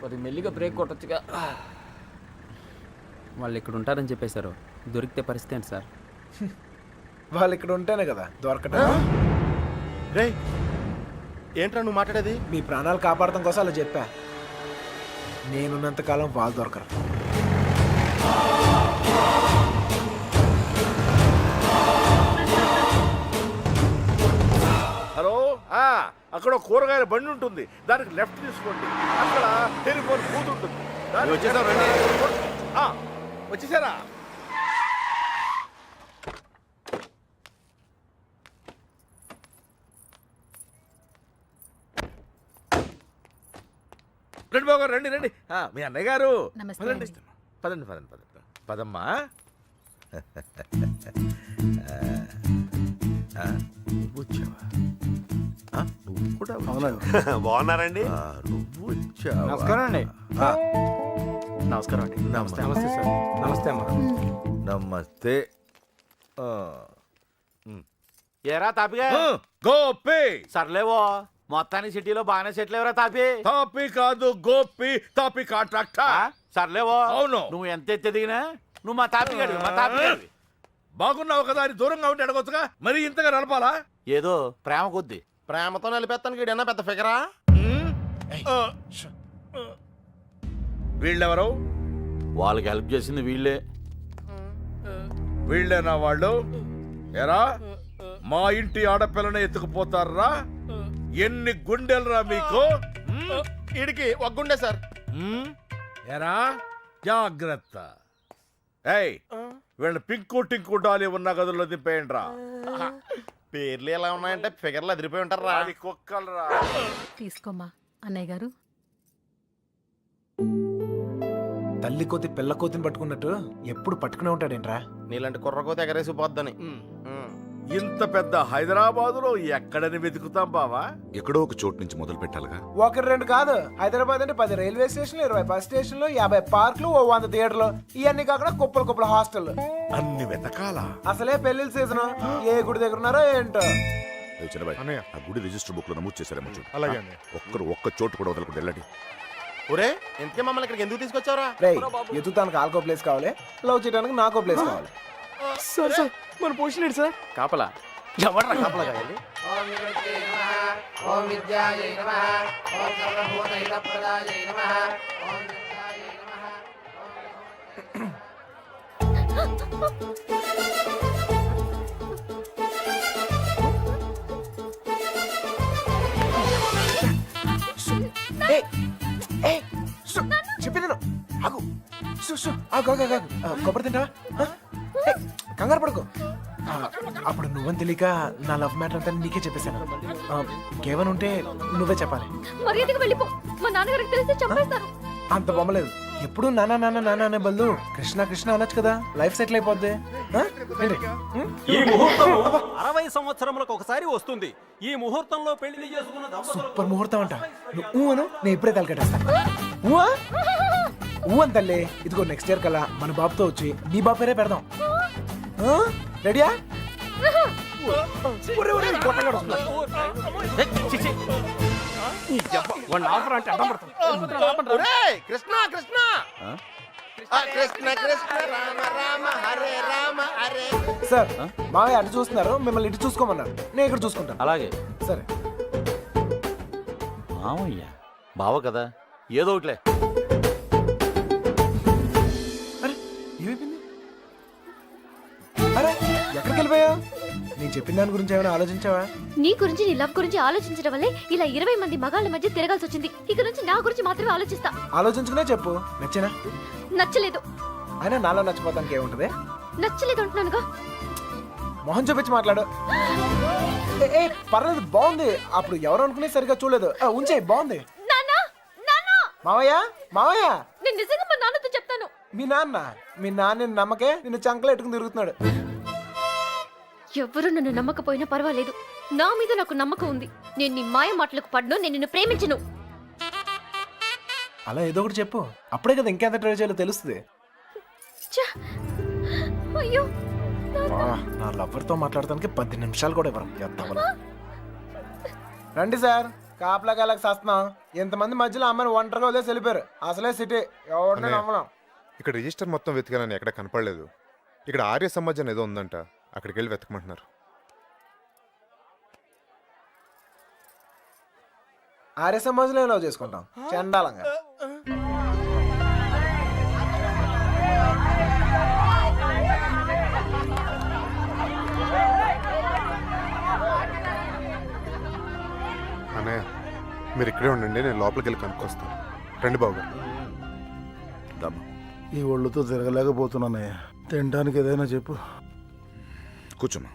మరి మెల్లిగా బ్రేక్ కొట్టొచ్చుగా. వాళ్ళు ఇక్కడ ఉంటారని చెప్పేశారు, దొరికితే పరిస్థితి ఏంటి సార్? వాళ్ళు ఇక్కడ ఉంటేనే కదా దొరకటం. రే ఏంట్రా నువ్వు మాట్లాడేది? మీ ప్రాణాలు కాపాడటం కోసం అలా చెప్పా. నేనున్నంతకాలం వాళ్ళు దొరకరు. హలో, అక్కడ కూరగాయల బండి ఉంటుంది, దానికి లెఫ్ట్ తీసుకోండి. అక్కడ టెలిఫోన్ బూత్ ఉంటుంది. వచ్చేసారా? రండి బాబు గారు, రండి రండి. మీ అన్నయ్య గారు పదండి పదండి పదండి పదండి పదమ్మా. వచ్చావా? నువ్వు కూడా బాగున్నారండి? నువ్వు వచ్చావా? నమస్కారం అండి. నమస్కారం అండి. నమస్తే సార్. నమస్తే అమ్మా. నమస్తే. ఏరా తాపిగా గోపి. సర్లేవో మొత్తానికి సిటీలో బాగానే సెటిల్ ఎవరా తాపి? తాపి కాదు గోపి, తాపి కాంట్రాక్టర్. సర్లేవో అవును. నువ్వు ఎంత ఎత్తి దిగినా నువ్వు మా తాపి గడివి, మా తాపి గడివి. బాగున్నావు కదా అని దూరంగా ఉంటే అడగొచ్చుగా, మరి ఇంతగా నడపాలా? ఏదో ప్రేమ కొద్ది. ప్రేమతో నిలిపేస్తానికి ఈడన్నా పెద్ద ఫిగరా? వీళ్ళెవరు? వాళ్ళకి హెల్ప్ చేసింది వీళ్ళే. వీళ్ళేనా వాళ్ళు? ఎరా మా ఇంటి ఆడపిల్లని ఎత్తుకుపోతారా? ఎన్ని గుండెలరా మీకు? ఈడికి ఒక గుండె సార్. ఎరా జాగ్రత్త. ఏయ్, వీళ్ళ పింకు టింకు డాలి ఉన్న గదుల్లో దింపేయండి రా. పేర్లు ఎలా ఉన్నాయంటే ఫిగర్లు అదిరిపోయి ఉంటారా? అది కుక్కలరా. తీసుకోమ్మా అన్నయ్య గారు. తల్లి కోతి పిల్ల కోతిని పట్టుకున్నట్టు ఎప్పుడు పట్టుకునే ఉంటాడేంట్రా? నీలాంటి కుర్రకోత ఎగరేసి పోద్దని. ఇంత పెద్ద హైదరాబాదులో ఎక్కడని వెతుకుతాం బావా? ఎక్కడో ఒక చోటు నుంచి మొదలు పెట్టాలిగా. ఒకటి రెండు కాదు, హైదరాబాద్ అంటే 10 రైల్వే స్టేషన్లు, 20 బస్ స్టేషన్లు, 50 పార్కులు, 100 థియేటర్లు, ఇవన్నీ కాకుండా కుప్పల హాస్టల్. అన్ని వెతకాలా? అసలే పెళ్లిళ్ళ సీజన్. ఏ గుడి దగ్గర ఉన్నారో ఏంటో. ఆ గుడి రిజిస్టర్ బుక్ లో నమోదు చేశారేమో చూడు. అలాగే. ఒక్క చోటు కూడా వదలకుండా వెళ్ళండి. ఒరే ఇంతకే మమ్మల్ని ఇక్కడికి ఎందుకు తీసుకొచ్చావరా? రేయ్, ఎత్తుతానికి ఆల్కో ప్లేస్ కావాలి, లవ్ చేయడానికి నాకో ప్లేస్ కావాలి. సార్ సార్ మన పొజిషన్ ఏంటి సార్? కాపలా ఎవడరా కాపలా కాయాలి? చెప్పింది ఆగు. కొబ్బరి తింటావా? కంగారు పడుకో. అప్పుడు నువ్వని తెలియక నా లవ్ మ్యాటర్ అంతా నీకే చెప్పేశాను. కేవలం ఉంటే నువ్వే చెప్పాలి. మర్యాదగా వెళ్ళిపో, మా నాన్నగారికి తెలిస్తే చంపేస్తారు. అంత బొమ్మలేదు. ఎప్పుడు నాన్న నాన్న నాన్న అనే బదులు కృష్ణ కృష్ణ అనొచ్చు కదా, లైఫ్ సెటిల్ అయిపోద్ది. ఈ ముహూర్తం 60 సంవత్సరములకు ఒకసారి వస్తుంది. ఈ ముహూర్తంలో పెళ్లి చేసుకున్న సూపర్ ముహూర్తం అంట. నువ్వు అను, నేను ఇప్పుడే తలకెట్టేస్తా. ఊ అని తల్లి. ఇదిగో నెక్స్ట్ ఇయర్ కల్లా మన బాబుతో వచ్చి నీ బాబు పేరే పెడదాం. రెడీయా? కృష్ణ కృష్ణ కృష్ణ కృష్ణ రామ రామ హరే రామ హరే. సార్, మావయ్య అటు చూస్తున్నారు, మిమ్మల్ని ఇటు చూసుకోమన్నారు. నేను ఇక్కడ చూసుకుంటాను. అలాగే. సరే. మామయ్య బావ కదా, ఏదో ఒకట్లే. అరే ఏమైపోయింది? అరే ఎక్కడికి వెళ్ళిపోయావు? నేను చెప్పిన దాని గురించి ఏమైనా ఆలోచించావా? నీ గురించి, నీ లవ్ గురించి ఆలోచించడం వల్లే ఇలా 20 మంది మగాళ్ళ మధ్య తిరగాల్సి వచ్చింది. ఇక నుంచి నా గురించి మాత్రమే ఆలోచిస్తా. ఆలోచించుకునే చెప్పు. నచ్చినా? నచ్చలేదు. అయినా నాలో నచ్చిపోతానికి ఏముంటది? నచ్చలేదు అంటున్నానుగా. మొహం చూపించి మాట్లాడు. ఏ పర్లేదు, బాగుంది. అప్పుడు ఎవరు అనుకునే సరిగా చూడలేదు. ఉంచే, బాగుంది. మావయ్య మావయ్య, నేను నిజంగా మా నాన్నతో చెప్తాను. మీ నాన్న నమ్మకే నిన్ను చంకలు ఎట్టుకుని తిరుగుతున్నాడు. ఎవరు నన్ను నమ్మకపోయినా పర్వాలేదు, నా మీద నాకు నమ్మకం ఉంది. నేను నీ మాయ మాటలకు పడ్ను, నేను నిన్ను ప్రేమించను. అలా ఏదో ఒకటి చెప్పు, అప్పుడే కదా ఇంకెంత ట్రై చేయాలో తెలుస్తుంది. అయ్యో, నా లవ్వర్తో మాట్లాడటానికి 10 నిమిషాలు కూడా ఇవ్వరు. రండి సార్, కాపలా కాలకు సస్తున్నాం. ఇంతమంది మధ్యలో అమ్మని ఒంటరిగా వదిలేసి వెళ్ళిపోయారు. అసలే సిటీ ఎవరిని అన్నయ్య. నమ్మడం. ఇక్కడ రిజిస్టర్ మొత్తం వెతికానని ఎక్కడ కనపడలేదు. ఇక్కడ ఆర్య సమాజ్ అని ఏదో ఉందంట, అక్కడికి వెళ్ళి వెతకమంటున్నారు. ఆర్య సమాజంలో లవ్ చేసుకుంటాం చండాలంగా. అన్నయ్య మీరు ఇక్కడే ఉండండి, నేను లోపలికి వెళ్ళి కనుక్కొస్తాను. రండి బాబు. ఈ ఒళ్ళుతో తిరగలేకపోతున్నానయ్యా. తినడానికి ఏదైనా చెప్పు. కూర్చోమ్మా.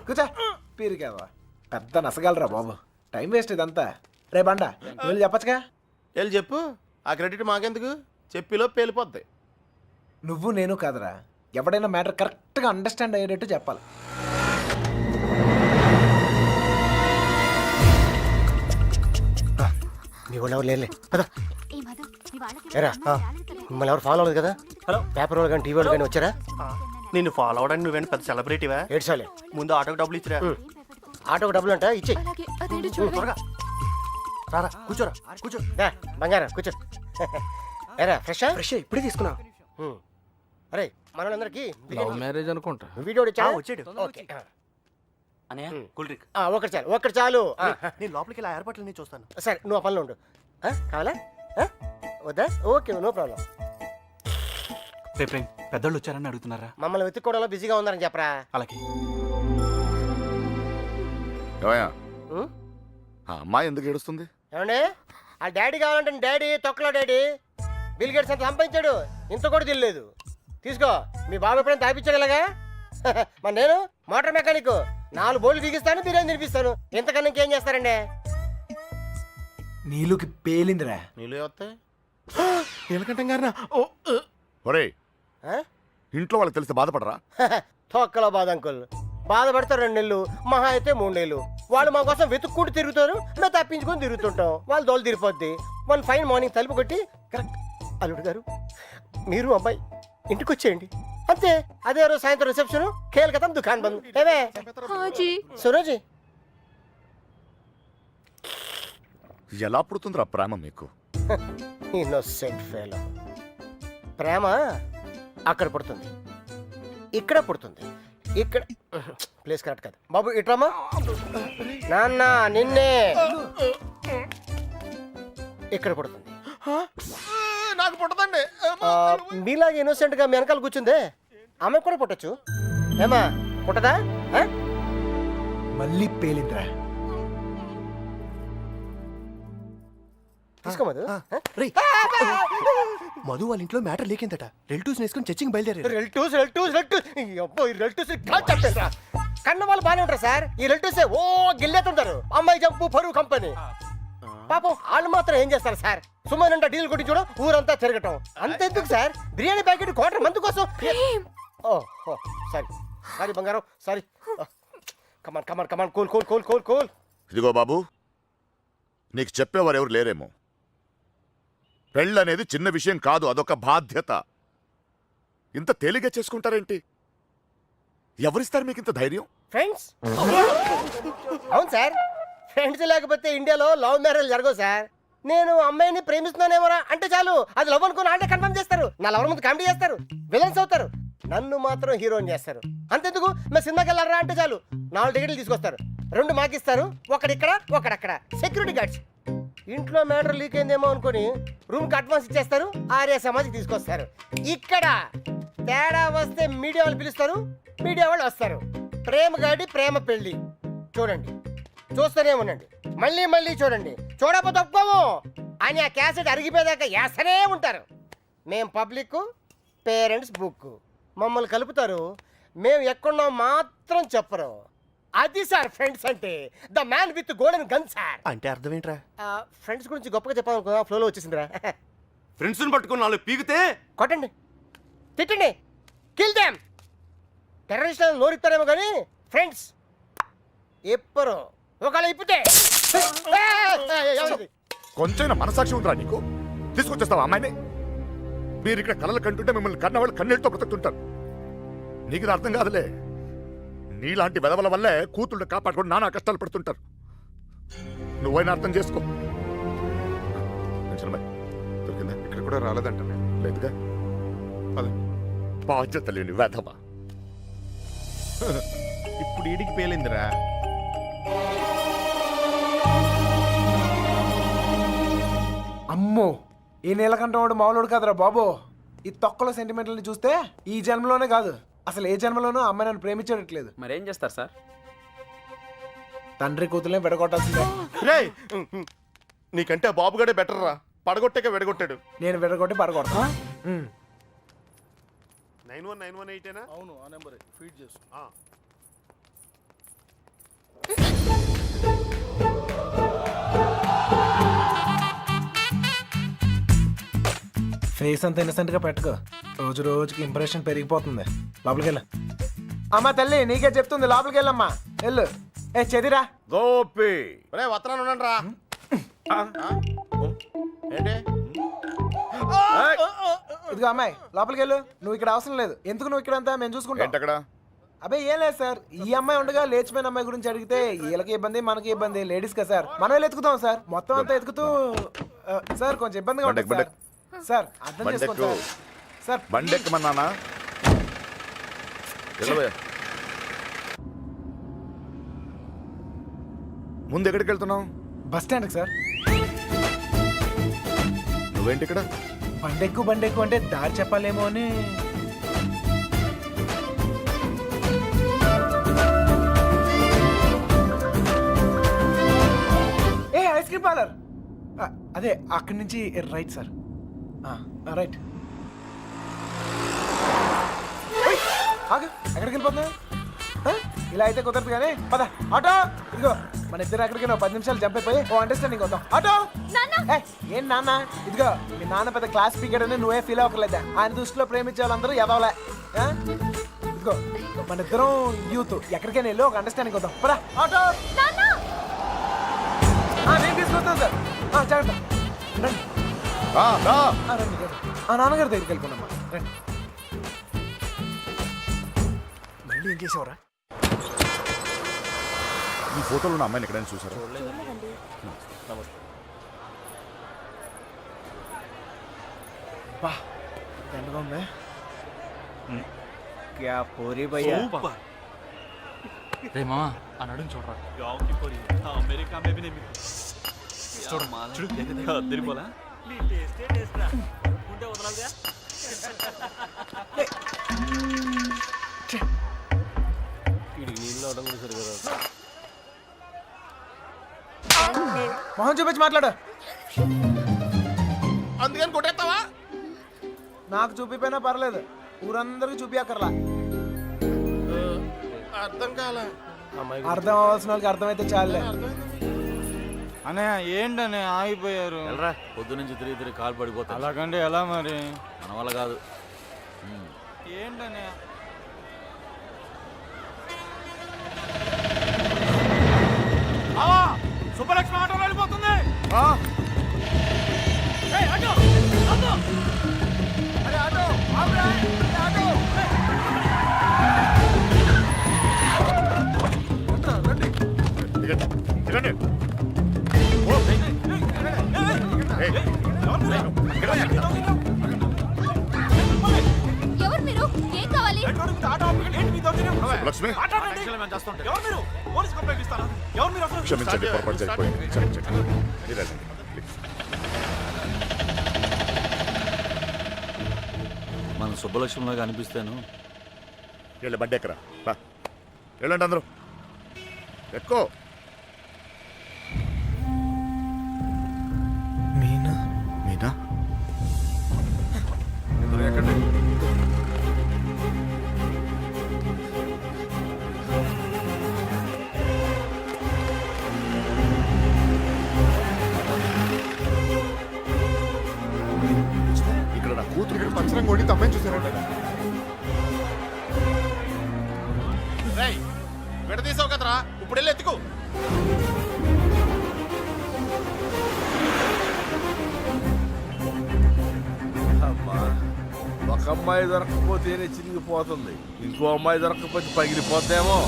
కూర్చో పీరికేవా, పెద్ద నసగలరా బాబు. టైం వేస్ట్ ఇదంతా. రే బండ వెళ్ళి చెప్పచ్చుగా. వెళ్ళి చెప్పు, ఆ క్రెడిట్ మాకెందుకు, చెప్పిలో పేలిపోద్ది. నువ్వు నేను కాదురా, ఎవడైనా మ్యాటర్ కరెక్ట్గా అండర్స్టాండ్ అయ్యేటట్టు చెప్పాలి. మీ వాళ్ళు ఎవరు లేరులే పద. ఏరా మిమ్మల్ని ఎవరు ఫాలో అవ్వలేదు కదా? హలో పేపర్ వాళ్ళు కానీ టీవీ వాళ్ళు కానీ వచ్చారా? నిన్ను ఫాలో అవడానికి నువ్వేంటి పెద్ద సెలబ్రిటీవా? ఏడ్చాలే. ముందు ఆటోకి డబ్బులు ఇచ్చిరా. ఆటోకి డబ్బులు అంట ఇచ్చే. త్వరగా రారా, కూర్చోరా, కూర్చో. బంగారం కూర్చో. ఏరా ఫ్రెష్ ఫ్రెష్ ఇప్పుడే తీసుకున్నా. అరే మనోళ్ళందరికీ లవ్ మ్యారేజ్ అనుకుంటా. వీడియో వచ్చాడు. Okay cool drink. ఒకటి చాలు ఒకటి చాలు. నేను లోపలికి ఇలా ఏర్పాట్లన్నీ చూస్తాను. సరే నువ్వు ఆ పనిలో ఉండు. కావాలా వద్దా? Okay no problem. పెద్దోళ్ళు వచ్చారని అడుగుతున్నారా? మమ్మల్ని వెతుక్కోవడంలో బిజీగా ఉన్నారని చెప్పరా. అలాగే. ఏమయ్యా, ఉం? ఆ అమ్మాయి ఎందుకు ఏడుస్తుంది? ఏమండి ఆ డాడీ కావాలంటే డాడీ తొక్కలో డాడీ బిల్ గేట్స్ అంత సంపాదించాడు, ఇంత కూడా తెలియలేదు. తీసుకో మీ బాబు ఎప్పుడైనా తాపించాడు ఇలాగా. మరి నేను మోటార్ మెకానిక్, 4 బోర్లు బిగిస్తాను, బిర్యానీ తినిపిస్తాను. ఇంతకన్నా ఇంకేం చేస్తారండి? నీళ్ళకి పేలిందిరా. నీళ్ళు వస్తాయి. నీలకంఠం గారినా? ఒరే, ఇంట్లో వాళ్ళకి తెలిసి బాధపడరా? తొక్కలో బాధ అంకుల్. బాధపడతారు 2 నెలలు, మహా అయితే 3 నెలలు. వాళ్ళు మా కోసం వెతుక్కుంటూ తిరుగుతారు, మేము తప్పించుకొని తిరుగుతుంటాం. వాళ్ళు దోలు తిరిగిపోద్ది. 1 ఫైన్ మార్నింగ్ తలుపు కొట్టి కరెక్ట్ అల్లుడు గారు మీరు అబ్బాయి ఇంటికి వచ్చేయండి అంతే. అదే రోజు సాయంత్రం రిసెప్షన్, కేల్కతం దుకాన్ బంద్. ఏవే సురోజీ ఎలా పుడుతుందిరా ప్రేమ మీకు? Innocent fellow. ప్రేమ అక్కడ పుడుతుంది, ఇక్కడ పుడుతుంది. ఇక్కడ ప్లేస్ కరెక్ట్ కదా బాబు. ఇట్రామా నాన్న నిన్నే. ఇక్కడ పుడుతుంది. నాకు పుట్టదండి. మీలాగా ఇన్నోసెంట్ గా మీ వెనకాల కూర్చుందే ఆమె కూడా పుట్టచ్చు. ఏమా పుట్టదా? మళ్ళీ పేలిందిరా. తీసుకో మధు. మధు వాళ్ళ ఇంట్లో మ్యాటర్ లేకిందట. రిలేటివ్స్ వేసుకొని చర్చింగ్ బయలుదేరారు. కన్న వాళ్ళు బాగానే ఉంటారు సార్. ఈ రిలేటివ్స్ ఓ గిల్లేతుంటారు. అమ్మాయి జంపు పరువు కంపెనీ. పాపం వాళ్ళు మాత్రం ఏం చేస్తారు సార్? సుమారు డీల్ కొట్టి చూడ ఊరంతా తిరగటం. అంతెందుకు సార్, బిర్యానీ ప్యాకెట్ క్వార్టర్ మందు కోసం. ఓ సారీ సారీ బంగారం sorry. Come on come on come on cool cool cool cool cool. ఇదిగో బాబు, నీకు చెప్పేవారు ఎవరు లేరేమో. పెళ్ళనేది చిన్న విషయం కాదు, అదొక బాధ్యత. ఇంత తేలిగ్గా చేసుకుంటారేంటి? ఎవరిస్తారు మీకు ఇంత ధైర్యం? ఫ్రెండ్స్. అవును సార్, ఫ్రెండ్స్ లేకపోతే ఇండియాలో లవ్ మ్యారేజ్ జరగవు సార్. నేను అమ్మాయిని ప్రేమిస్తున్నానేమోరా అంటే చాలు, అది లవ్ అనుకుని ఆడే కన్ఫర్మ్ చేస్తారు. నా లవర్ ముందు కామెడీ చేస్తారు, విలన్స్ అవుతారు. నన్ను మాత్రం హీరోని చేస్తారు. అంతెందుకు మేము సినిమాకి వెళ్ళారా అంటే చాలు 4 టికెట్లు తీసుకొస్తారు. 2 మాకిస్తారు, ఒకడిక్కడ ఒకడక్కడ. Security guards. ఇంట్లో మ్యాటర్ లీక్ అయిందేమో అనుకుని రూమ్కి అడ్వాన్స్ ఇచ్చేస్తారు. ఆర్య సమాజ్కి తీసుకొస్తారు. ఇక్కడ తేడా వస్తే మీడియా వాళ్ళు పిలుస్తారు, మీడియా వాళ్ళు వస్తారు. ప్రేమ గాడి ప్రేమ పెళ్లి చూడండి, చూస్తూనే ఉండండి, మళ్ళీ మళ్ళీ చూడండి. చూడకపోతే ఒప్పుకోము అని ఆ క్యాసెట్ అరిగిపోయేదాకా వేస్తూనే ఉంటారు. మేం పబ్లిక్, పేరెంట్స్ బుక్. మమ్మల్ని కలుపుతారు, మేము ఎక్కడున్నాం మాత్రం చెప్పరు. అది సార్ ఫ్రెండ్స్ అంటే. The man with golden gun sir. అంటే అర్థం ఏంట్రా? ఫ్రెండ్స్ గురించి గొప్పగా చెప్పాలనుకున్నా, ఫ్లోలో వచ్చేసిందిరా. ఫ్రెండ్స్ పట్టుకుని 4 పీకితే కొట్టండి, తిట్టండి, కిల్ దెమ్. టెర్రరిస్టులను నోరిస్తారేమో కానీ ఫ్రెండ్స్ ఎప్పరు. ఒకవేళ ఇప్పితే కొంచెం మనసాక్షి ఉందిరా నీకు? తీసుకొచ్చేస్తావా అమ్మాయిని? మీరు ఇక్కడ కలలు కంటుంటే మిమ్మల్ని కన్నవాళ్ళు కన్నీళ్ళతో బ్రతుకుతుంటారు. నీకు ఇది అర్థం కాదులే. నీలాంటి వెదవల వల్లే కూతుళ్ళు కాపాడుకొని నానా కష్టాలు పడుతుంటారు. నువ్వైనా అర్థం చేసుకో. నిజమే. దొరికిందా? ఇక్కడ కూడా రాలేదంట నేను. లేదుగా. బాధ్యత లేని వెధవ. ఇప్పుడు ఈడికి పేలిందిరా. అమ్మో, ఈ నీలకంఠం వాడు మామూలుడు కాదురా బాబో. ఈ తొక్కల సెంటిమెంట్లని చూస్తే ఈ జన్మలోనే కాదు, అసలు ఏ జన్మలోనూ అమ్మాయి నన్ను ప్రేమించట్లేదు. మరేం చేస్తారు సార్? తండ్రి కూతుర్నే విడగొట్టాల్సిందే. రేయ్, నీకంటే ఆ బాబుగాడే బెటర్ రా. పడగొట్టాక విడగొట్టాడు. నేను విడగొట్టి పడగొడతా. 9191 అవును, ఆ నెంబరే ఫీడ్ చేసు. ఫేస్ అంత ఇన్నసెంట్ గా పెట్టుకో, రోజు రోజుకి ఇంప్రెషన్ పెరిగిపోతుంది. లోపలికి వెళ్ళు. అమ్మా తల్లి నీకే చెప్తుంది, లోపలికి వెళ్ళమ్మా. వెళ్ళు. ఏ చెదిరా. గోపి రే వత్తనాను ఉండండి రా. ఏంటి? ఇదిగో అమ్మాయి లోపలికి వెళ్ళు. నువ్వు ఇక్కడ అవసరం లేదు. ఎందుకు నువ్వు ఇక్కడ అంతా మేము చూసుకుంటాం. ఏంటక్కడ? అబ్బాయి ఏం లేదు సార్, ఈ అమ్మాయి ఉండగా లేచిపోయిన అమ్మాయి గురించి అడిగితే వీళ్ళకి ఇబ్బంది మనకి ఇబ్బంది, లేడీస్ కదా సార్, మనం వెళ్ళి ఎత్తుకుతాం సార్. మొత్తం అంతా ఎత్తుకుతూ సార్ కొంచెం ఇబ్బందిగా ఉంటుంది సార్. సార్ అర్థం చేసుకోండి సార్. సార్ బండెక్కమన్నానా? ముందు ఎక్కడికి వెళ్తున్నావు? బస్ స్టాండ్కి సార్. నువ్వేంటి ఇక్కడ? బండెక్కు అంటే దారి చెప్పాలేమో అని. ఏ ఐస్ క్రీమ్ పార్లర్, అదే అక్కడి నుంచి రైట్ సార్. రైట్. ఆగు, ఎక్కడికి వెళ్ళిపోతున్నా? ఇలా అయితే కుదరదు కానీ పద. ఆటో ఇదిగో, మన ఇద్దరు ఎక్కడికి 10 నిమిషాలు జంప్ అయిపోయి ఓ అండర్స్టాండింగ్ అవుతాం. ఆటో. ఏం నాన్న? ఇదిగో మీ నాన్న పెద్ద క్లాస్ స్పీకర్ అని నువ్వే ఫీల్ అవ్వట్లేదా? ఆయన దృష్టిలో ప్రేమించే వాళ్ళందరూ ఎదవలే. ఇదిగో మన ఇద్దరం యూత్, ఎక్కడికైనా వెళ్ళి ఒక అండర్స్టాండింగ్ అవుతాం. పద. ఆటో. నేను తీసుకొస్తాను సార్. జాగ్రత్త. రండి. రండి. నాన్నగారి దగ్గరికి వెళ్ళిపోనమ్మా. రండి. మళ్ళీ ఏం చేసావురా? ఈ ఫోటోలో ఉన్న అమ్మాయిని ఎక్కడైనా చూసారా? బా ఎండగా ఉంది. క్యా పూరి భయ్యా. రే మామా అన్నాడు చూడరా. అమెరికా మే భీ नहीं చూడు అద్దరిపోలా ఉంటే వదలాలిగా. మొహం చూపించి మాట్లాడు. అందుకని కొట్టేస్తావా? నాకు చూపిపోయినా పర్లేదు, ఊరందరికి చూపియక్కర్లా. అర్థం కాలే. అర్థం అవ్వాల్సిన వాళ్ళకి అర్థమైతే చాలే. అనే ఏంటనే ఆగిపోయారు? పొద్దు నుంచి తిరిగి కాలు పడిపోతా. అలాగంటే ఎలా మరి? మన వల్ల కాదు. ఏంటనే సుబ్బలక్ష్మి ఆటో వెళ్ళిపోతుంది. ఎవరు మీరు? ఏం కావాలి? లక్ష్మి క్షమించండి, పొరపాటు జరిగిపోయింది. క్షమించండి. మీరు వెళ్ళండి, ప్లీజ్. మన సుబ్బలక్ష్మిలాగా అనిపిస్తాను. వెళ్ళి బండి ఎక్కరా. వెళ్ళండి అందరూ, ఎక్కువ. మీనా మీనా ఎక్కండి. ఇక్కడ నా కూతురు ఇక్కడ పంచరం కొట్టి తమ్మని చూసారంట. విడదీసావు కదరా, ఇప్పుడు వెళ్ళి ఎత్తుకో. అమ్మాయి దొరకకపోతేనే చిరిగిపోతుంది, ఇంకో అమ్మాయి దొరకకపోతే పగిలిపోతేమో.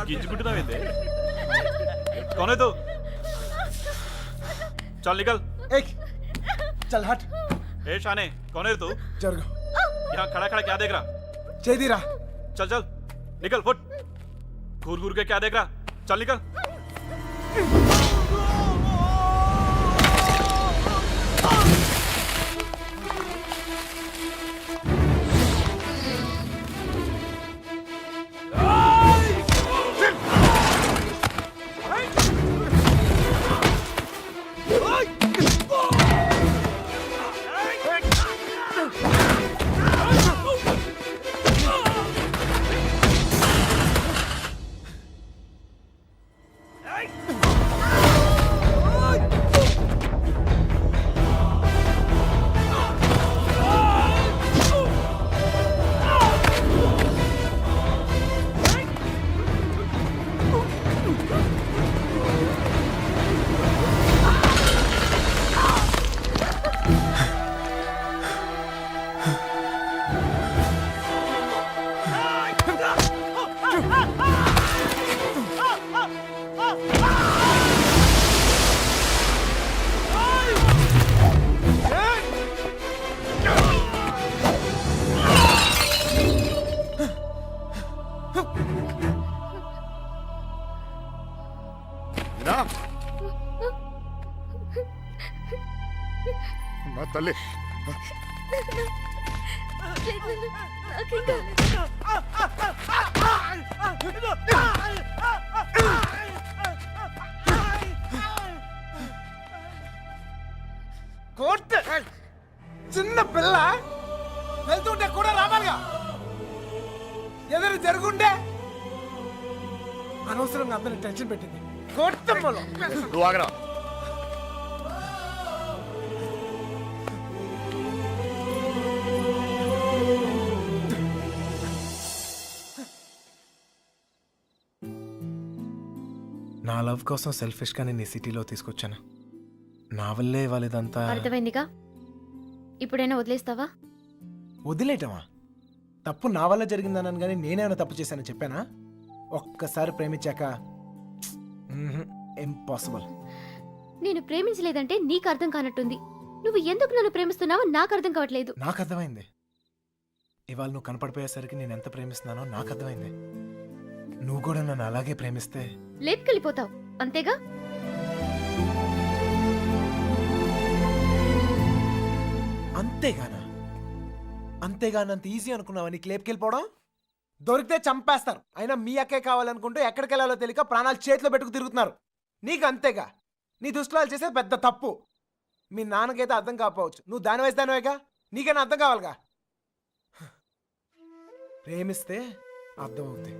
గింజుకుంటున్నావేంది? कौन है तू? चल निकल। ఏయ్ చల్ హట్. ए शाने, कौन है तू? జరుగు. यहाँ खड़ा खड़ा क्या देख रहा? చేదిరా. चल चल निकल, फुट। घूर घूर के क्या देख रहा? चल निकल। మీనా, మా తల్లి కోట్ చిన్న పిల్ల వెళ్తుంటే కూడా రావాలిగా. ఏదైనా జరుగుంటే అనవసరంగా అందరిని టెన్షన్ పెట్టింది. కొట్టమ్మలో నువ్వు ఆగరా. నా లవ్ కోసం సెల్ఫిష్ గా నేను ఈ సిటీలో తీసుకొచ్చాను. నా వల్లే వాళ్ళదంతా. అర్థమైందిగా. ఇప్పుడైనా వదిలేస్తావా? వదిలేయటమా? తప్పు నా వల్ల జరిగిందన్నాను కానీ నేనేమైనా తప్పు చేశానని చెప్పానా? ఒక్కసారి ప్రేమించాక ఇంపాసిబుల్. నేను ప్రేమించలేదంటే నీకు అర్థం కానట్టుంది. నువ్వు ఎందుకు నన్ను ప్రేమిస్తున్నావో నాకు అర్థం కావట్లేదు. నాకు అర్థమైంది. ఇవాళ నువ్వు కనపడిపోయేసరికి నేను ఎంత ప్రేమిస్తున్నానో నాకు అర్థమైంది. నువ్వు కూడా నన్ను అలాగే ప్రేమిస్తే లేపుకెళ్ళిపోతావు అంతేగా. అంతేగానా? అంతేగానంత ఈజీ అనుకున్నావా నీకు లేపుకెళ్ళిపోవడం? దొరికితే చంపేస్తారు. అయినా మీ అక్కే కావాలనుకుంటూ ఎక్కడికి వెళ్ళాలో తెలియక ప్రాణాలు చేతిలో పెట్టుకు తిరుగుతున్నారు. నీకు అంతేగా. నీ దృష్టిలో చేసేది పెద్ద తప్పు. మీ నాన్నకైతే అర్థం కాకపోవచ్చు, నువ్వు దాని వయసు దానివేగా, నీకైనా అర్థం కావాలిగా. ప్రేమిస్తే అర్థం అవుతుంది.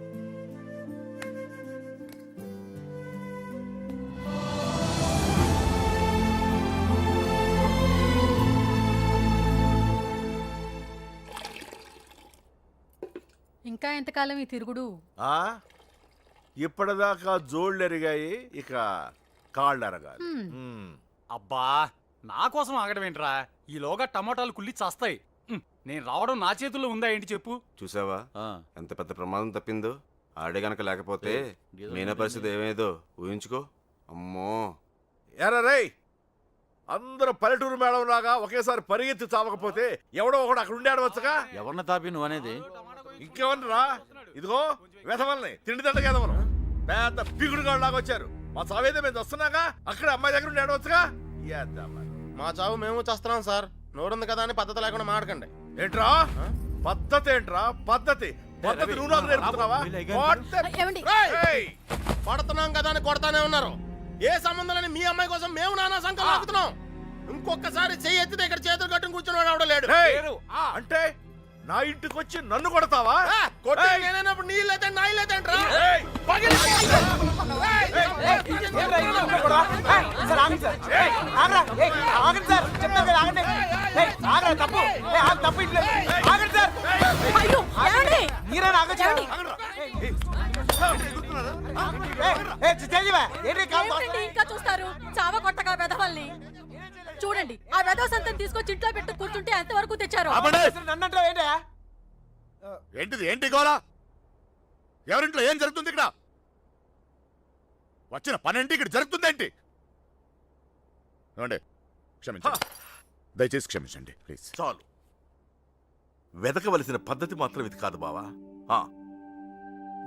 ఇంకా ఎంతకాలం ఈ తిరుగుడు? ఇప్పటిదాకా జోళ్ళు ఎరిగాయి, ఇక కాళ్ళు ఎరగాలి. అబ్బా నా కోసం ఆగడం ఏంట్రా? ఈలోగా టమాటాలు కుళ్ళి చస్తాయి. నేను రావడం నా చేతుల్లో ఉందా ఏంటి చెప్పు? చూసావా ఎంత పెద్ద ప్రమాదం తప్పిందో? ఆడే గనక లేకపోతే మీనా పరిస్థితి ఏమేదో ఊహించుకో. అమ్మో. ఎరా రేయ్, అందరూ పల్లెటూరు మేడం లాగా ఒకేసారి పరిగెత్తి చావకపోతే ఎవడో ఒకడు అక్కడ ఉండి ఆడవచ్చుగా. ఎవరిని తాపి నువ్వు అనేది? ఇంకేమన్నరా? ఇదిగో వెధవల్ని తిండి దండగా ఎదవను పెద్ద పిగుడుగాడు లాగా వచ్చారు. మా చావేదో మేము వస్తున్నాగా, అక్కడ అమ్మాయి దగ్గర ఉండి ఆడవచ్చుగా. మా చావు మేము చేస్తున్నాం సార్. నోరుంది కదా అని పద్ధతి లేకుండా మాడకండి. ఏంట్రా పద్ధతి? ఏంట్రా పద్ధతి? పద్ధతి నువ్వు నాకు నేర్పుతున్నావా? ఏమండి? ఏయ్! కొడుతున్నాం కదా అని కొడతానే ఉన్నారు. ఏ సంబంధం లేని మీ అమ్మాయి కోసం మేము నానా సంఖ్యలో ఆగుతున్నాం. ఇంకొకసారి చెయ్యి ఎత్తితే ఇక్కడ చేతులు కట్టుకుని కూర్చుని వాడు లేడు. అంటే నా ఇంటికి వచ్చి నన్ను కొడతావా? కొట్టే నేనైనప్పుడు నీళ్ళైతే నా ఇల్లైతే ఇంకా చూస్తారు చావ కొట్టగా వెధవల్ని. చూడండి ఆ వెధవ సంతని తీసుకొచ్చి ఇంట్లో పెట్టు కూర్చుంటే ఎంతవరకు తెచ్చారు. ఏంటిది ఏంటి గోలా? ఎవరింట్లో ఏం జరుగుతుంది ఇక్కడ? వచ్చిన పనేంటి ఇక్కడ జరుగుతుందేంటి? ఏమండి క్షమించండి, దయచేసి క్షమించండి ప్లీజ్. చాలు. వెతకవలసిన పద్ధతి మాత్రం ఇది కాదు బావా.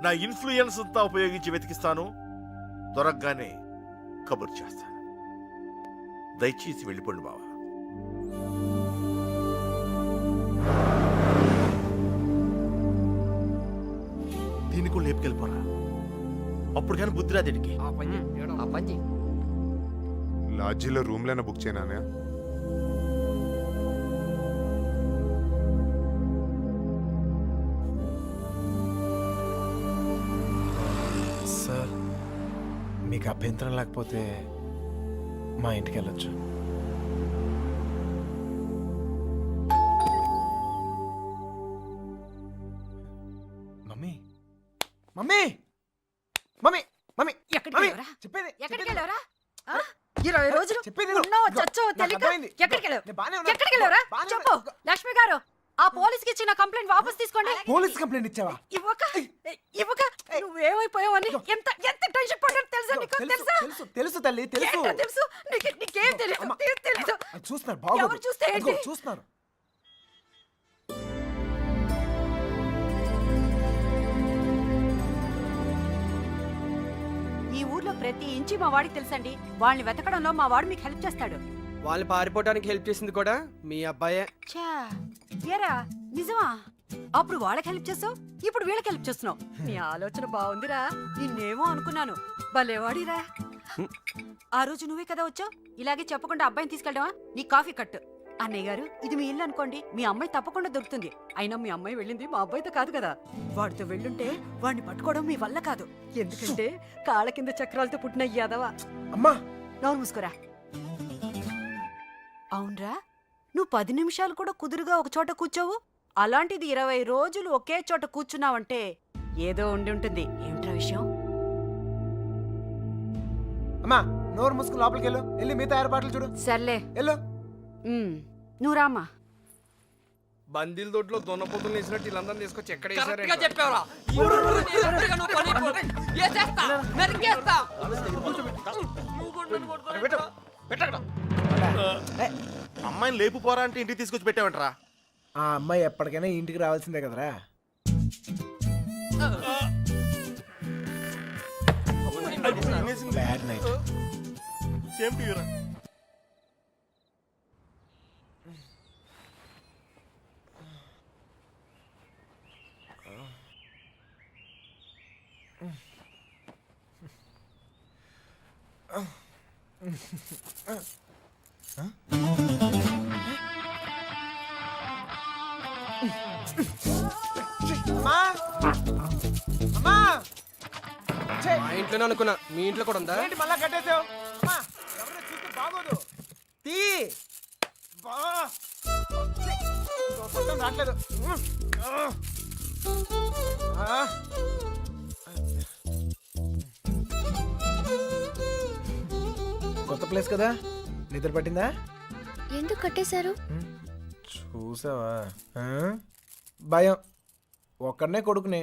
నా ఇన్ఫ్లుయెన్స్ అంతా ఉపయోగించి వెతికిస్తాను. దొరకగానే కబురు చేస్తాను. దయచేసి వెళ్ళిపోండి బావా. దీన్ని కూడా లేపుకెళ్ళిపోరా. అప్పుడు కానీ బుద్ధి రాదు దీనికి. లాడ్జీలో రూమ్లైనా బుక్ చేయనా? సార్ మీకు అభ్యంతరం లేకపోతే మా ఇంటికి వెళ్ళొచ్చు. మమ్మీ మమ్మీ మమ్మీ మమ్మీ చెప్పేది 20 రోజులు చెప్పేది ఉన్నావో చచ్చావో తెలియక ఎక్కడికి వెళ్ళావురా? చెప్పు. లక్ష్మి గారు ఆ పోలీస్కి ఇచ్చిన కంప్లైంట్ వాపస్ తీసుకోండి. పోలీస్ కంప్లైంట్ ఇచ్చావా? ఇవ్వక నువ్వేమైపోయావని ఎంత ఎంత టెన్షన్ పడ్డాను తెలుసా నీకు? తెలుసా? తెలుసు తల్లి తెలుసు. ఏంటో తెలుసు నీకేం తెలియదు. చూస్తున్నారు బాబు. ఎవరు చూస్తే ఏంటి? చూస్తున్నారు. ఈ ఊర్లో ప్రతి ఇంచి మా వాడికి తెలుసండి. వాళ్ళని వెతకడంలో మా వాడు మీకు హెల్ప్ చేస్తాడు. వాళ్ళు పారిపోవడానికి హెల్ప్ చేసింది కూడా మీ అబ్బాయే. ఏరా నిజమా? అప్పుడు వాళ్ళకి హెల్ప్ చేస్తావు, ఇప్పుడు వీళ్ళకి హెల్ప్ చేస్తున్నావు. నీ ఆలోచన బాగుందిరా. నిన్నేమో అనుకున్నాను. భలేవాడిరా. ఆ రోజు నువ్వే కదా వచ్చావు. ఇలాగే చెప్పకుండా అబ్బాయిని తీసుకెళ్ళావా? నీ కాఫీ కట్టు. అన్నయ్య గారు ఇది మీ ఇల్లు అనుకోండి, మీ అమ్మాయి తప్పకుండా దొరుకుతుంది. అయినా మీ అమ్మాయి వెళ్ళింది మా అబ్బాయితో కాదు కదా. వాడితో వెళ్ళుంటే వాడిని పట్టుకోవడం మీ వల్ల కాదు. ఎందుకంటే కాళ్ళ కింద చక్రాలతో పుట్టిన యాదవా. అమ్మా నోరు మూసుకోరా. అవునరా, నువ్వు 10 నిమిషాలు కూడా కుదురుగా ఒక చోట కూర్చోవు. అలాంటిది 20 రోజులు ఒకే చోట కూర్చున్నావంటే ఏదో ఉండి ఉంటుంది. ఏమిట్రా విషయం? అమ్మా నోరు మూసుకుని లోపలికి వెళ్ళు. వెళ్ళి మిగతా ఏర్పాట్లు చూడు. సర్లే వెళ్ళు. నువ్వు రామ్మా. బందీల దొడ్లో దొన్నపోతులు వేసినట్టు వీళ్ళందరినీ తీసుకొచ్చి ఎక్కడ అమ్మాయిని లేపు పోరా అంటే ఇంటికి తీసుకొచ్చి పెట్టావంటరా. ఆ అమ్మాయి ఎప్పటికైనా ఇంటికి రావాల్సిందే కదరా. Bad night. సేమ్ టు యూరా. మా ఇంట్లోనే అనుకున్నా, మీ ఇంట్లో కూడా ఉందా? ఏంటి మళ్ళా కట్టేసావు? ఎవరైనా చూస్తే బాగోదు. తీ రావట్లేదు. కొత్త ప్లేస్ కదా, నిద్ర పట్టిందా? ఎందుకు కట్టేశారు? చూసావా? భయం. ఒక్కడనే కొడుకుని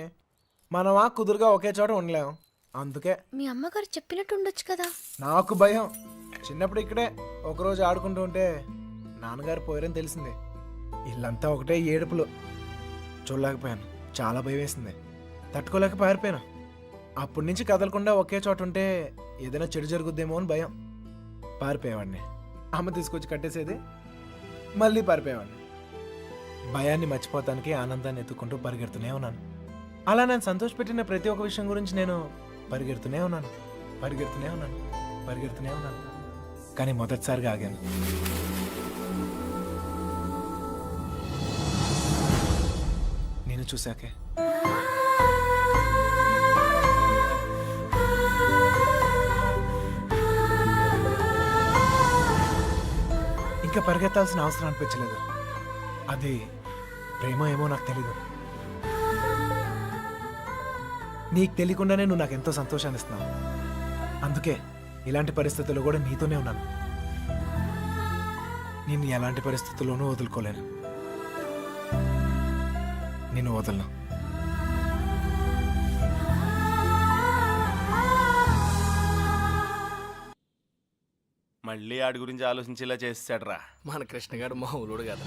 మనమా కుదురుగా ఒకే చోట ఉండలేం. అందుకే మీ అమ్మగారు చెప్పినట్టు ఉండొచ్చు కదా. నాకు భయం. చిన్నప్పుడు ఇక్కడే ఒకరోజు ఆడుకుంటూ ఉంటే నాన్నగారు పోయారని తెలిసింది. ఇల్లంతా ఒకటే ఏడుపులు. చూడలేకపోయాను. చాలా భయం వేసింది. తట్టుకోలేక పారిపోయాను. అప్పటి నుంచి కదలకుండా ఒకే చోట ఉంటే ఏదైనా చెడు జరుగుద్దేమో అని భయం. పారిపోయేవాడిని. అమ్మ తీసుకొచ్చి కట్టేసేది, మళ్ళీ పారిపోయేవాడిని. భయాన్ని మర్చిపోతానికి ఆనందాన్ని ఎత్తుకుంటూ పరిగెడుతూనే ఉన్నాను. అలా నేను సంతోషపెట్టిన ప్రతి ఒక్క విషయం గురించి నేను పరిగెడుతూనే ఉన్నాను. కానీ మొదటిసారిగా ఆగాను. నేను చూశాకే. ఇంకా పరిగెత్తాల్సిన అవసరం అనిపించలేదు. అది ప్రేమ ఏమో నాకు తెలీదు. నీకు తెలియకుండానే నువ్వు నాకు ఎంతో సంతోషాన్ని ఇస్తున్నావు. అందుకే ఇలాంటి పరిస్థితుల్లో కూడా నీతోనే ఉన్నాను. నేను ఎలాంటి పరిస్థితుల్లోనూ వదులుకోలేను. నేను వదలను. మళ్ళీ ఆడి గురించి ఆలోచించేలా చేసాడ్రా. మన కృష్ణ గారు మామూలుడు కదా.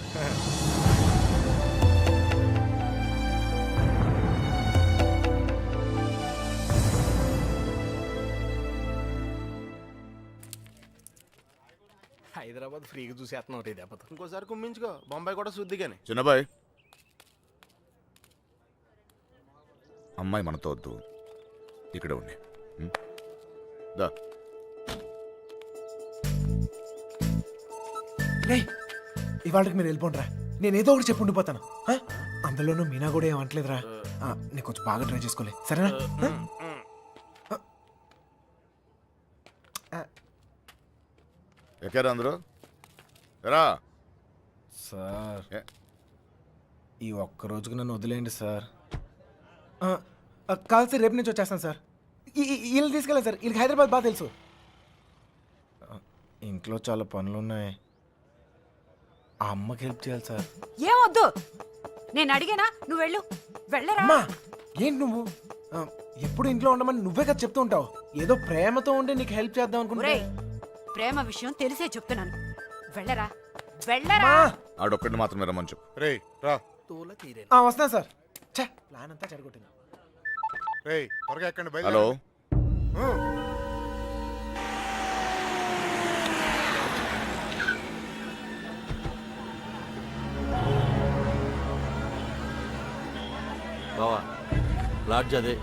హైదరాబాద్ ఫ్రీగా చూసేస్తున్నావు రే దెబ్బతో. ఇంకోసారి కుమ్మించుకో, బొంబాయి కూడా శుద్ధి కానీ. చిన్నబాయ్, అమ్మాయి మనతో వద్దు, ఇక్కడ ఉండి. దా. రేయ్, ఇవాళకి మీరు వెళ్ళిపోండిరా. నేను ఏదో ఒకటి చెప్పి ఉండిపోతాను. అందులోనూ మీనా కూడా ఏమంటలేదురా. నేను కొంచెం బాగా ట్రై చేసుకోలే, సరేనా? ఎక్కారా అందరూ? రా సార్, ఈ ఒక్క రోజుకి నన్ను వదిలేయండి సార్. కాదు సార్, రేపు నుంచి వచ్చేస్తాను సార్. వీళ్ళు తీసుకెళ్ళాను సార్. వీళ్ళకి హైదరాబాద్ బాగా తెలుసు. ఇంట్లో చాలా పనులు ఉన్నాయి. ఆ అమ్మకి హెల్ప్ చేయాలి సార్. ఏమొద్దు, నేను అడిగానా? నువ్వు వెళ్ళు, వెళ్ళరా. అమ్మా, ఏంటి నువ్వు ఎప్పుడు ఇంట్లో ఉండమని నువ్వే కదా చెప్తూ ఉంటావు. ఏదో ప్రేమతో ఉండి నీకు హెల్ప్ చేద్దాం అనుకుంటే. ఒరేయ్, ప్రేమ విషయం తెలిసే చెప్తున్నాను. వెళ్ళరా, వెళ్ళరా. ఆడొక్కడిని మాత్రమే రమ్మని చెప్పు. రే రా. తోల తీరే. వస్తాను సార్. ఛే, ప్లాన్ అంతా చెడగొట్టింది. రే త్వరగా ఎక్కండి. హలో. బావా, లాడ్జ్ అదే.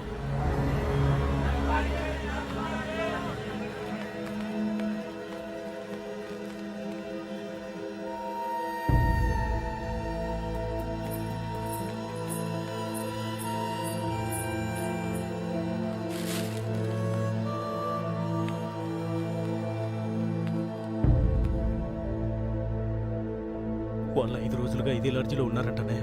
వాళ్ళు 5 రోజులుగా ఇదే లాడ్జిలో ఉన్నారంటనే.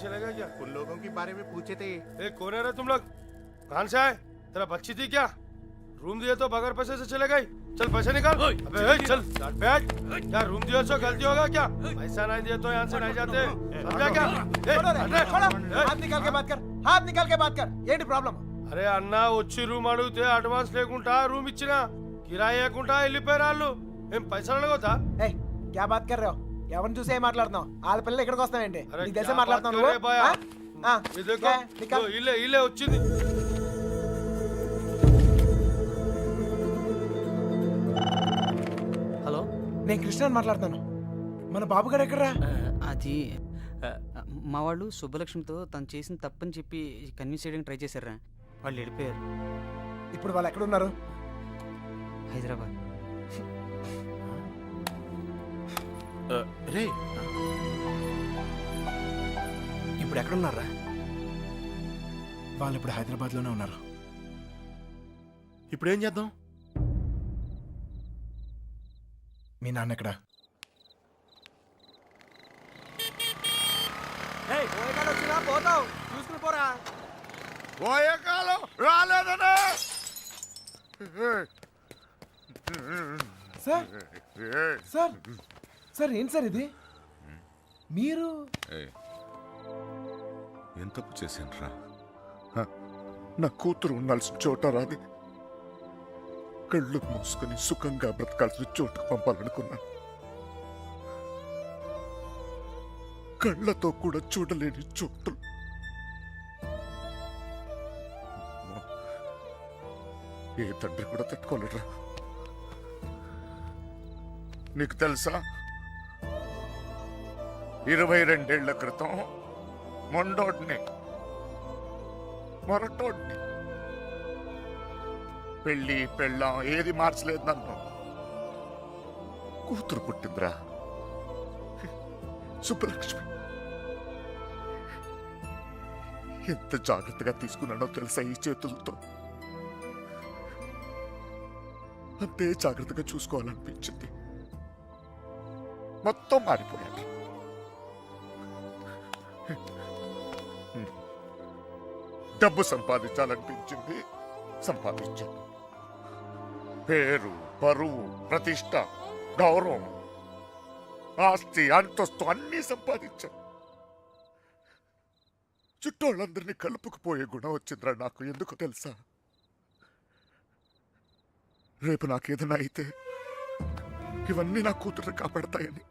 चलेगा क्या? उन लोगों के बारे में पूछे थे. कौन है रे तुम लोग? कहाँ से आए? तेरा बच्ची थी क्या? रूम दिए तो बगैर पैसे से चले गई. चल पैसे निकाल. अबे चल बैठ. क्या रूम दिए तो गलती होगा क्या? पैसा नहीं दिए तो यहाँ से नहीं जाते. समझा क्या? हाथ निकाल के बात कर. हाथ निकाल के बात कर. ఏంటి ప్రాబ్లం? అరే అన్న, వచ్చి రూమ్ అడిగితే అడ్వాన్స్ లేకుండా రూమ్ ఇచ్చినా, కిరాయి లేకుండా వెళ్ళిపోయారు వాళ్ళు. ఏం పైసలు అడగొద్దా? ఏయ్, क्या बात कर रहे हो? ఎవరిని చూసి ఏం మాట్లాడుతున్నావు? వాళ్ళ పిల్లలు ఇక్కడికి వస్తావేంటి? అరే నీకు తెలిసే क्या మాట్లాడుతున్నావు बात कर रहे भैया? నువ్వు? ये देखो, నికాల్. ఇల్లే ఇల్లే వచ్చింది. హలో, నేను కృష్ణని మాట్లాడుతాను. మన బాబు గారు ఎక్కడరా? అది మా వాళ్ళు శుభలక్ష్మితో తను చేసిన తప్పని చెప్పి కన్విన్స్ చేయడానికి ట్రై చేశారా. వాళ్ళు వెళ్ళిపోయారు. ఇప్పుడు వాళ్ళు ఎక్కడ ఉన్నారు? హైదరాబాద్. రే ఇప్పుడు ఎక్కడున్నారా? వాళ్ళు ఇప్పుడు హైదరాబాద్ లోనే ఉన్నారు. ఇప్పుడు ఏం చేద్దాం? మీ నాన్న ఎక్కడ? పోతావు చూసుకుని పోరా. పోయే కాలం రాలేదనే. సార్ సార్ సార్, ఏంటి సార్ ఇది? మీరు ఏం తప్పు చేశాను రా? నా కూతురు ఉండాల్సిన చోట రాది. కళ్ళు మూసుకొని సుఖంగా బ్రతకాల్సిన చోటుకు పంపాలనుకున్నాను. కళ్ళతో కూడా చూడలేని చోటు. ఏ తండ్రి కూడా తట్టుకోలేరా. నీకు తెలుసా 22 క్రితం మొండోడ్ని మొరటోడ్ని పెళ్ళి పెళ్ళాం ఏది మార్చలేదు నన్ను. కూతురు పుట్టిందిరా, సుబ్బలక్ష్మి. ఎంత జాగ్రత్తగా తీసుకున్నానో తెలుసా ఈ చేతులతో. అంతే జాగ్రత్తగా చూసుకోవాలనిపించింది. మొత్తం మారిపోయాడు. డబ్బు సంపాదించాలనిపించింది, సంపాదించాను. పేరు, పరువు, ప్రతిష్ట, గౌరవం, ఆస్తి, అంతస్తు అన్నీ సంపాదించాను. చుట్టోళ్ళందరినీ కలుపుకుపోయే గుణం వచ్చిందిరా నాకు. ఎందుకు తెలుసా? రేపు నాకేదైనా అయితే ఇవన్నీ నా కూతురు కాపాడతాయని.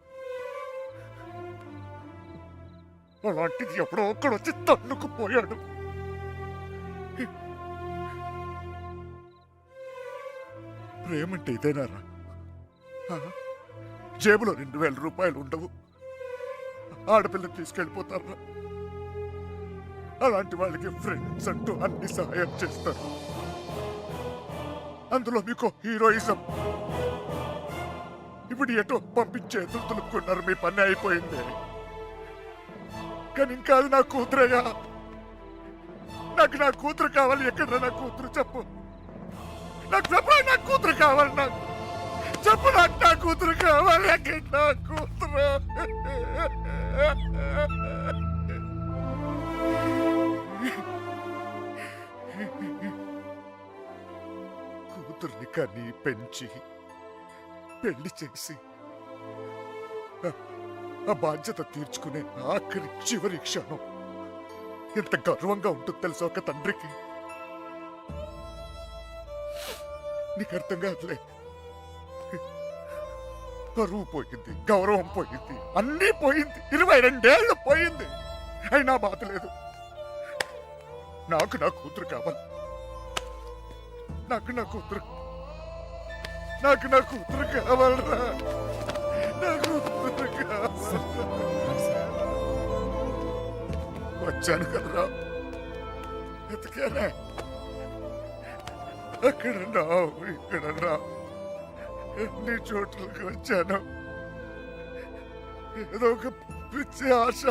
అలాంటిది ఎప్పుడో ఒక్కడు వచ్చి తన్నుకుపోయాడు. ప్రేమంటే ఇదేనారా? జేబులో 2000 రూపాయలు ఉండవు, ఆడపిల్లని తీసుకెళ్ళిపోతారా? అలాంటి వాళ్ళకి ఫ్రెండ్స్ అంటూ అన్ని సహాయం చేస్తారు. అందులో మీకు హీరోయిజం. ఇప్పుడు ఎటో పంపించే తులుపుకున్నారు, మీ పని అయిపోయింది. కానీ ఇంకా అది నా కూతురయ్యా. నాకు నా కూతురు కావాలి. ఎక్కడ నా కూతురు చెప్పు. నాకు చెప్పు, నా కూతురు కావాలి. నాకు చెప్పు, నాకు నా కూతురు కావాలి. ఎక్కడ నా కూతురు? కూతుర్ని కని పెంచి పెళ్లి చేసి ఆ బాధ్యత తీర్చుకునే ఆఖరి చివరి క్షణం ఎంత గర్వంగా ఉంటుంది తెలుసా ఒక తండ్రికి. నీకు అర్థం కాదులే. పరువు పోయింది, గౌరవం పోయింది, అన్నీ పోయింది. 22 ఏళ్ళు పోయింది. అయినా బాధ లేదు. నాకు నా కూతురు కావాలి. నాకు నా కూతురు కావాలరా. నా కూతురు కావాలి. వచ్చాను కదరా, ఎతికానే. అక్కడ రావు, ఇక్కడ రావు, ఎన్ని చోట్లకి వచ్చాను. ఏదో ఒక పిచ్చి ఆశ,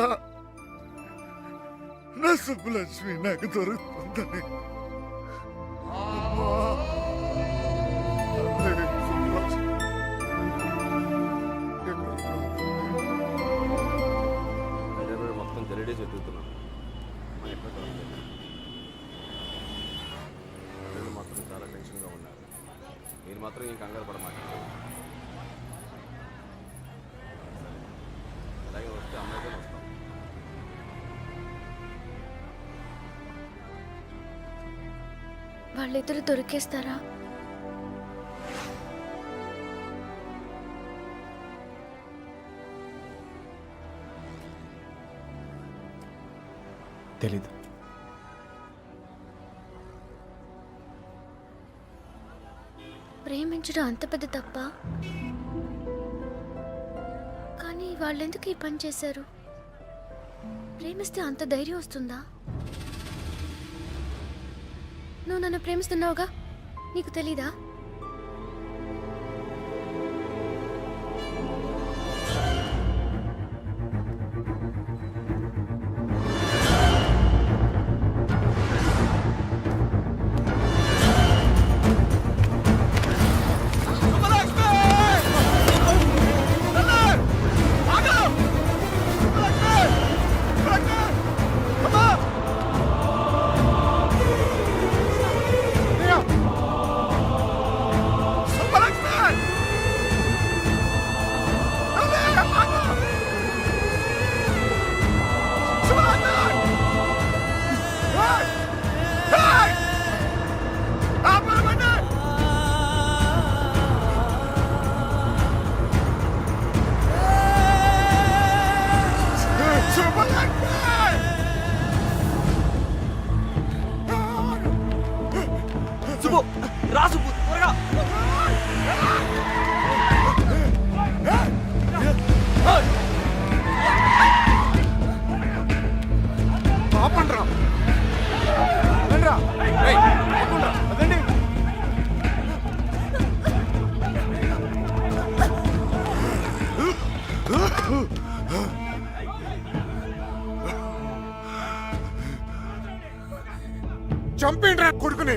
నా సుబ్బలక్ష్మి నాకు దొరుకుతుందని. మొత్తం తెలియడే చదువుతున్నాను. పిల్లలు మాత్రం చాలా టెన్షన్గా ఉన్నారు. మీరు మాత్రం ఈ కంగారు పడమాకండి. అలాగే వస్తే అమ్మాయితో వస్తాం. వాళ్ళిద్దరు దొరికేస్తారా? తెలీదు. ప్రేమించడం అంత పెద్ద తప్ప? కానీ వాళ్ళెందుకు ఈ పని చేశారు? ప్రేమిస్తే అంత ధైర్యం వస్తుందా? నువ్వు నన్ను ప్రేమిస్తున్నావుగా, నీకు తెలీదా? కొడుకుని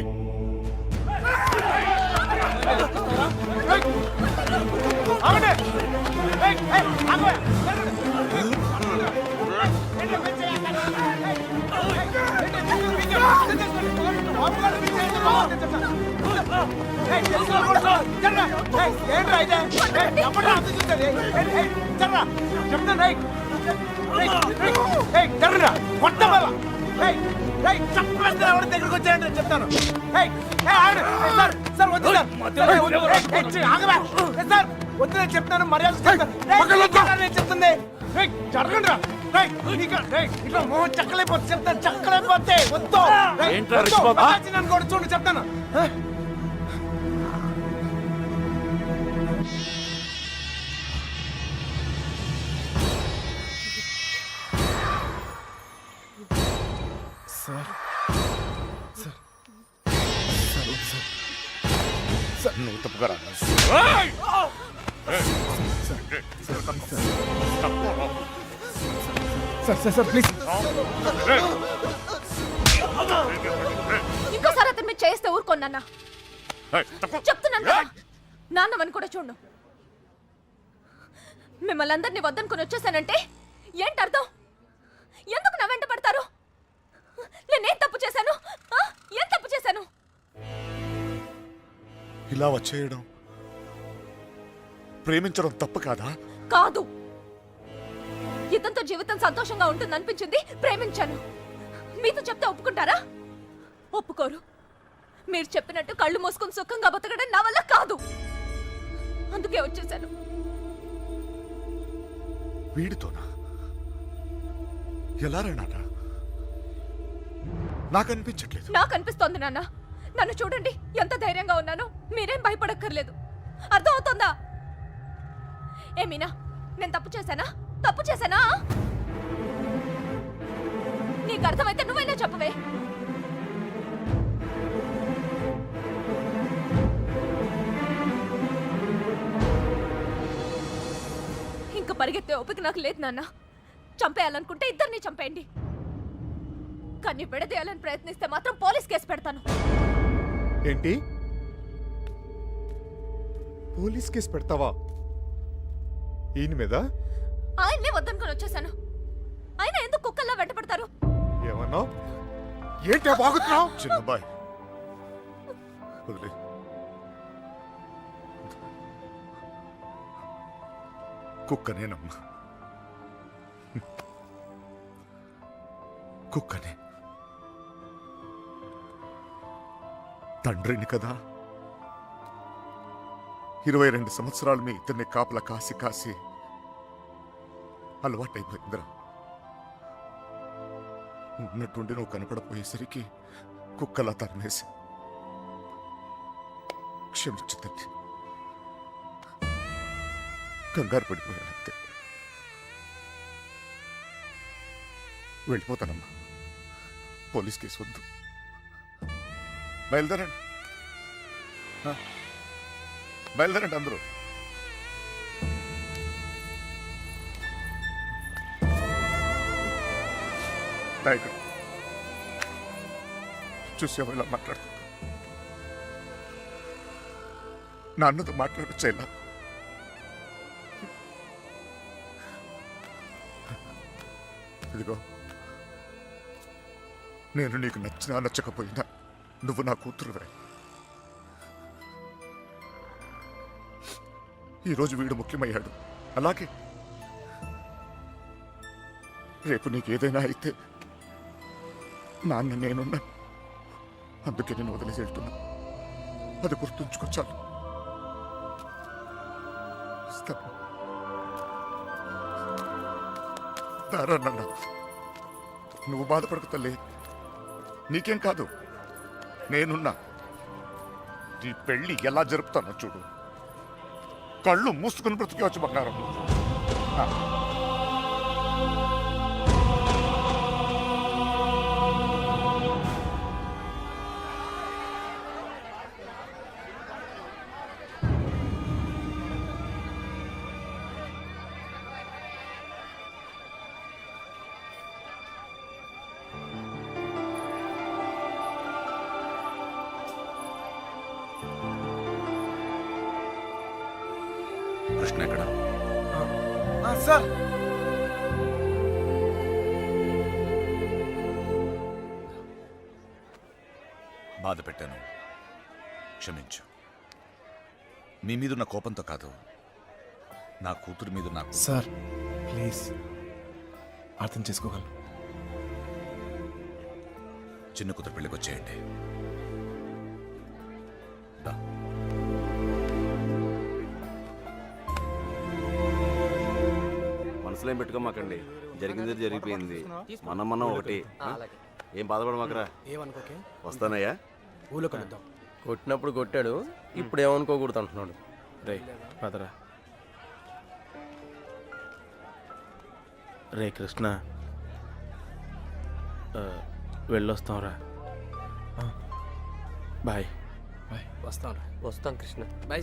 దగ్గరకు వచ్చాయండి చెప్తాను. సార్ వద్దు సార్ వద్దు నేను చెప్తాను మర్యాద నేను చెప్తుంది జరగండి రా ఇట్లా మోహన్ చక్కలైపోతే చెప్తాను చక్కలైపోతే వద్దు నన్ను కూడా చూడండి చెప్తాను. నువ్వు తప్పుగా సార్ ప్లీజ్ ఇంకోసారి అతను మీరు చేస్తే ఊరుకోన్నా చెప్తున్నాను కదా నాన్నమని కూడా చూడు. మిమ్మల్ని అందరినీ వద్దనుకుని వచ్చేసానంటే ఏంటి అర్థం? ఎందుకు నా వెంట పడతారు? నేనేం తప్పు చేశాను? ఏం తప్పు చేశాను? ఇలా వచ్చేయడం ప్రేమించడం తప్పు కాదా? కాదు. ఇతనితో జీవితం సంతోషంగా ఉంటుంది అనిపించింది, ప్రేమించాను. మీతో చెప్తే ఒప్పుకుంటారా? ఒప్పుకోరు. మీరు చెప్పినట్టు కళ్ళు మూసుకుని సుఖంగా బతకడం నా వల్ల కాదు. అందుకే వచ్చేసాను. వీడితోనా? ఎలా రా నాన్న? నాకు అనిపించట్లేదు. నాకు అనిపిస్తోంది నాన్న. నన్ను చూడండి ఎంత ధైర్యంగా ఉన్నాను. మీరేం భయపడక్కర్లేదు. అర్థం అవుతుందా? ఏమీనా నేను తప్పు చేశానా? తప్పు చేశానా? నీకు అర్థమైతే నువ్వైనా చెప్పవే. ఇంకా పరిగెత్తే ఓపిక నాకు లేదు నాన్న. చంపేయాలనుకుంటే ఇద్దరిని చంపేయండి. కానీ విడదీయాలని ప్రయత్నిస్తే మాత్రం పోలీస్ కేసు పెడతాను. ఏంటి పోలీస్ కేసు పెడతావా ఈయన మీద? ఆయన్నే వద్దనుకుని వచ్చేసాను. ఆయన ఎందుకు కుక్కల్లా వెంటపడతారు? ఏమన్నా ఏంటి బాగుతున్నావు? చిన్నబాయ్ వదిలే. కుక్కనేనమ్మా, కుక్కనే. తండ్రిని కదా, 22 సంవత్సరాలు మీ ఇద్దరిని కాపలా కాసి కాసి అలవాటైపోయిందిరా. ఉన్నట్టుండి నువ్వు కనపడపోయేసరికి కుక్కలా తరిమేసి క్షమించు తల్లి. కంగారు పడిపోయానంతే. వెళ్ళిపోతానమ్మా. పోలీస్ కేసు వద్దు. బయలుదేరండి, బయలుదేరండి అందరూ. నాయకుడు చూసావు ఇలా మాట్లాడుతున్నా. నాన్నతో మాట్లాడొచ్చేలా. ఇదిగో, నేను నీకు నచ్చినా నచ్చకపోయినా నువ్వు నా కూతురువే. ఈరోజు వీడు ముఖ్యమయ్యాడు, అలాగే రేపు నీకేదైనా అయితే నాన్న నేనున్నా. అందుకే నేను వదిలేసి వెళ్తున్నా. అది గుర్తుంచుకొచ్చాను. నాన్న, నువ్వు బాధపడకు తల్లి. నీకేం కాదు, నేనున్నా. నీ పెళ్లి ఎలా జరుపుతానో చూడు. కళ్ళు మూసుకుని బ్రతికేవచ్చు బంగారం. కృష్ణ ఎక్కడ? సార్ బాధ పెట్టాను, క్షమించు. మీ మీదున్న కోపంతో కాదు, నా కూతురు మీద నాకు. సార్ ప్లీజ్ అర్థం చేసుకోగలను. చిన్న కూతురు పెళ్ళికి వచ్చేయండి. దా. మనసులో ఏం పెట్టుకోమాకండి, జరిగింది జరిగిపోయింది. మనం ఒకటి. ఏం బాధపడమాకరా. ఏమనుకోకే, వస్తానయ్యా. ఊళ్ళో కలుద్దాం. కొట్టినప్పుడు కొట్టాడు, ఇప్పుడు ఏమనుకోకూడదు అంటున్నాడు. రే పదరా. రే కృష్ణ, వెళ్ళొస్తాంరా. బాయ్. వస్తాం కృష్ణ. బాయ్.